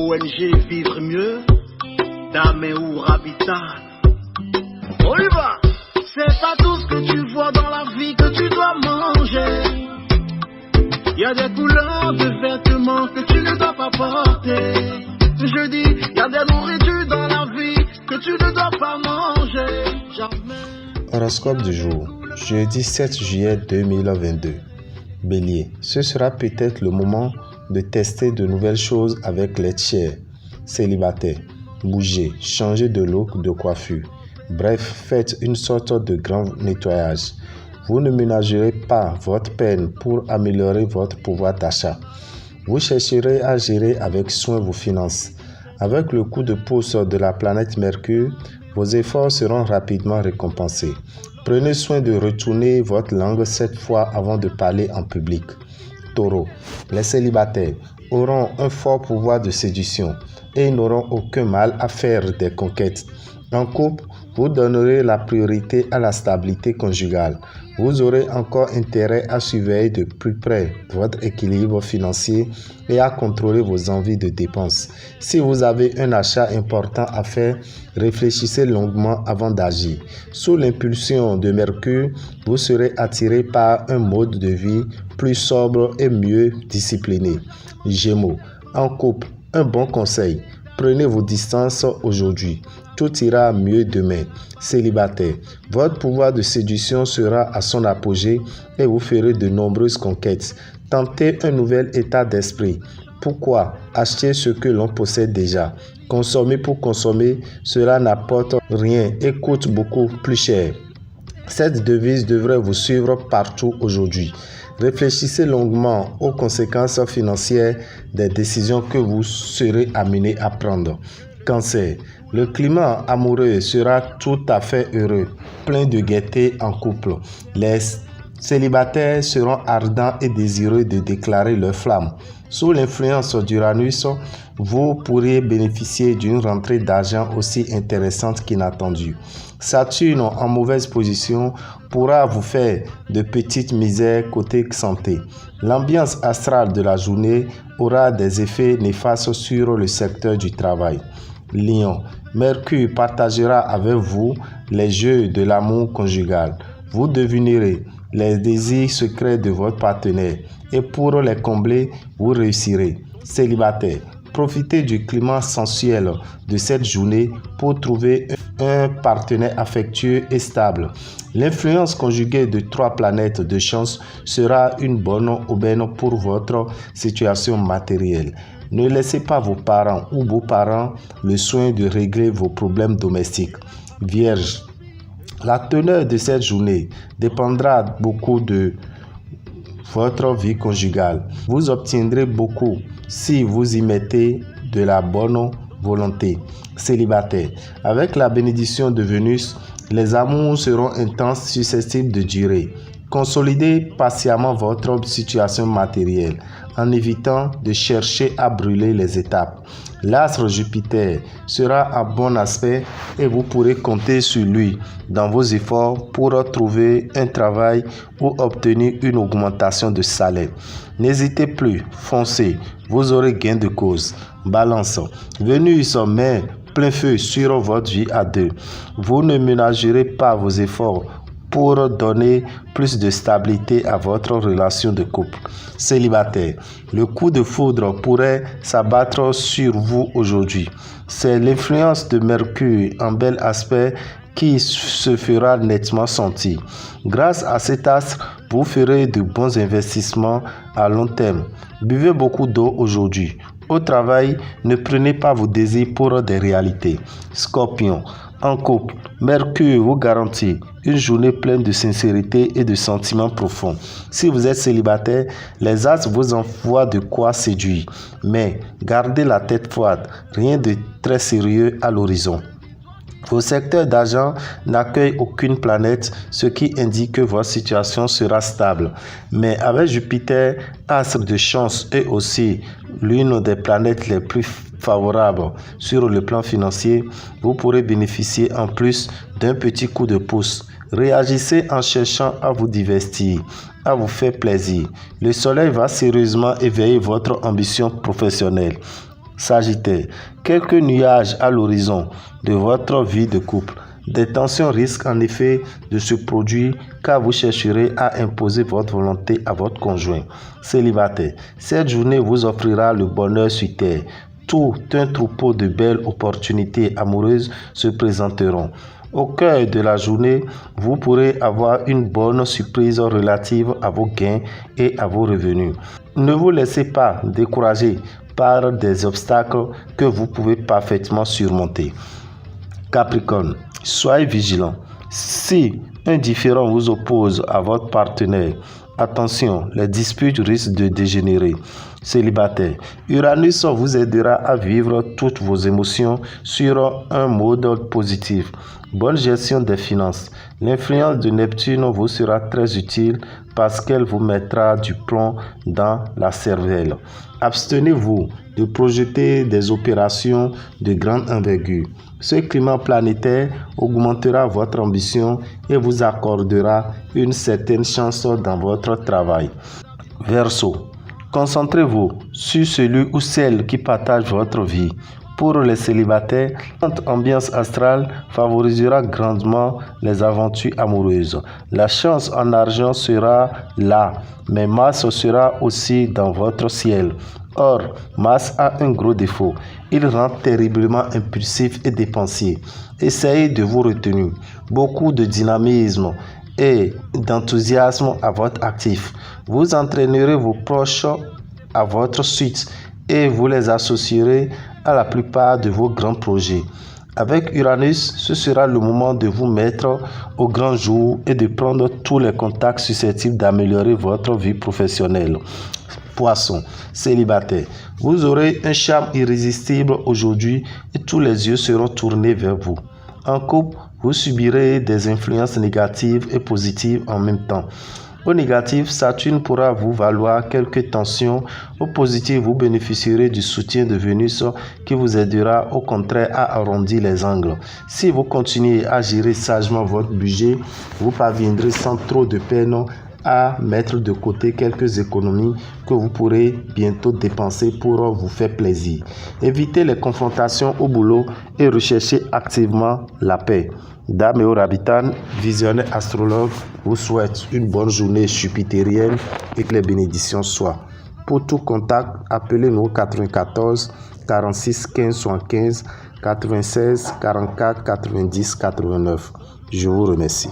ONG Vivre Mieux, Dame ou Habitat. On y va. C'est pas tout ce que tu vois dans la vie que tu dois manger. Il y a des couleurs de vêtements que tu ne dois pas porter. Je dis, il y a des nourritures dans la vie que tu ne dois pas manger. Jamais. Horoscope du jour, jeudi 7 juillet 2022. Bélier, ce sera peut-être le moment de tester de nouvelles choses avec les tiers. Célibataire, bougez, changez de look, de coiffure. Bref, faites une sorte de grand nettoyage. Vous ne ménagerez pas votre peine pour améliorer votre pouvoir d'achat. Vous chercherez à gérer avec soin vos finances. Avec le coup de pouce de la planète Mercure, vos efforts seront rapidement récompensés. Prenez soin de retourner votre langue 7 fois avant de parler en public. Taureau, les célibataires auront un fort pouvoir de séduction et n'auront aucun mal à faire des conquêtes. En couple, vous donnerez la priorité à la stabilité conjugale. Vous aurez encore intérêt à surveiller de plus près votre équilibre financier et à contrôler vos envies de dépenses. Si vous avez un achat important à faire, réfléchissez longuement avant d'agir. Sous l'impulsion de Mercure, vous serez attiré par un mode de vie plus sobre et mieux discipliné. Gémeaux, en couple, un bon conseil. Prenez vos distances aujourd'hui. Tout ira mieux demain. Célibataire, votre pouvoir de séduction sera à son apogée et vous ferez de nombreuses conquêtes. Tentez un nouvel état d'esprit. Pourquoi acheter ce que l'on possède déjà? Consommer pour consommer, cela n'apporte rien et coûte beaucoup plus cher. Cette devise devrait vous suivre partout aujourd'hui. Réfléchissez longuement aux conséquences financières des décisions que vous serez amené à prendre. Cancer, le climat amoureux sera tout à fait heureux, plein de gaieté en couple. Les célibataires seront ardents et désireux de déclarer leur flamme. Sous l'influence d'Uranus, vous pourriez bénéficier d'une rentrée d'argent aussi intéressante qu'inattendue. Saturne en mauvaise position pourra vous faire de petites misères côté santé. L'ambiance astrale de la journée aura des effets néfastes sur le secteur du travail. Lion, Mercure partagera avec vous les jeux de l'amour conjugal. Vous devinerez les désirs secrets de votre partenaire et pour les combler, vous réussirez. Célibataire, profitez du climat sensuel de cette journée pour trouver un partenaire affectueux et stable. L'influence conjuguée de 3 planètes de chance sera une bonne aubaine pour votre situation matérielle. Ne laissez pas vos parents ou beaux-parents le soin de régler vos problèmes domestiques. Vierge, la teneur de cette journée dépendra beaucoup de votre vie conjugale. Vous obtiendrez beaucoup si vous y mettez de la bonne volonté. Célibataire, avec la bénédiction de Vénus, les amours seront intenses, susceptibles de durer. Consolidez patiemment votre situation matérielle en évitant de chercher à brûler les étapes. L'astre Jupiter sera en bon aspect et vous pourrez compter sur lui dans vos efforts pour trouver un travail ou obtenir une augmentation de salaire. N'hésitez plus, foncez, vous aurez gain de cause. Balance, Vénus met plein feu sur votre vie à deux. Vous ne ménagerez pas vos efforts pour donner plus de stabilité à votre relation de couple. Célibataire, le coup de foudre pourrait s'abattre sur vous aujourd'hui. C'est l'influence de Mercure en bel aspect qui se fera nettement sentir. Grâce à cet astre, vous ferez de bons investissements à long terme. Buvez beaucoup d'eau aujourd'hui. Au travail, ne prenez pas vos désirs pour des réalités. Scorpion, en couple, Mercure vous garantit une journée pleine de sincérité et de sentiments profonds. Si vous êtes célibataire, les astres vous envoient de quoi séduire. Mais gardez la tête froide, rien de très sérieux à l'horizon. Vos secteurs d'argent n'accueillent aucune planète, ce qui indique que votre situation sera stable. Mais avec Jupiter, astre de chance et aussi l'une des planètes les plus favorables sur le plan financier, vous pourrez bénéficier en plus d'un petit coup de pouce. Réagissez en cherchant à vous divertir, à vous faire plaisir. Le soleil va sérieusement éveiller votre ambition professionnelle. Sagittaire, quelques nuages à l'horizon de votre vie de couple. Des tensions risquent en effet de se produire car vous chercherez à imposer votre volonté à votre conjoint. Célibataire, cette journée vous offrira le bonheur sur terre. Tout un troupeau de belles opportunités amoureuses se présenteront. Au cœur de la journée, vous pourrez avoir une bonne surprise relative à vos gains et à vos revenus. Ne vous laissez pas décourager par des obstacles que vous pouvez parfaitement surmonter. Capricorne, soyez vigilant. Si un différend vous oppose à votre partenaire, attention, les disputes risquent de dégénérer. Célibataire, Uranus vous aidera à vivre toutes vos émotions sur un mode positif. Bonne gestion des finances. L'influence de Neptune vous sera très utile parce qu'elle vous mettra du plomb dans la cervelle. Abstenez-vous de projeter des opérations de grande envergure. Ce climat planétaire augmentera votre ambition et vous accordera une certaine chance dans votre travail. Verseau, concentrez-vous sur celui ou celle qui partage votre vie. Pour les célibataires, cette ambiance astrale favorisera grandement les aventures amoureuses. La chance en argent sera là, mais Mars sera aussi dans votre ciel. Or, Mars a un gros défaut. Il rend terriblement impulsif et dépensier. Essayez de vous retenir. Beaucoup de dynamisme et d'enthousiasme à votre actif. Vous entraînerez vos proches à votre suite et vous les associerez à la plupart de vos grands projets. Avec Uranus, ce sera le moment de vous mettre au grand jour et de prendre tous les contacts susceptibles d'améliorer votre vie professionnelle. Poisson, célibataire, vous aurez un charme irrésistible aujourd'hui et tous les yeux seront tournés vers vous. En couple, vous subirez des influences négatives et positives en même temps. Au négatif, Saturne pourra vous valoir quelques tensions. Au positif, vous bénéficierez du soutien de Vénus qui vous aidera au contraire à arrondir les angles. Si vous continuez à gérer sagement votre budget, vous parviendrez sans trop de peine à mettre de côté quelques économies que vous pourrez bientôt dépenser pour vous faire plaisir. Évitez les confrontations au boulot et recherchez activement la paix. Dame et Orabitan, visionnaire astrologue, vous souhaite une bonne journée jupitérienne et que les bénédictions soient. Pour tout contact, appelez-nous 94 46 15 75 96 44 90 89. Je vous remercie.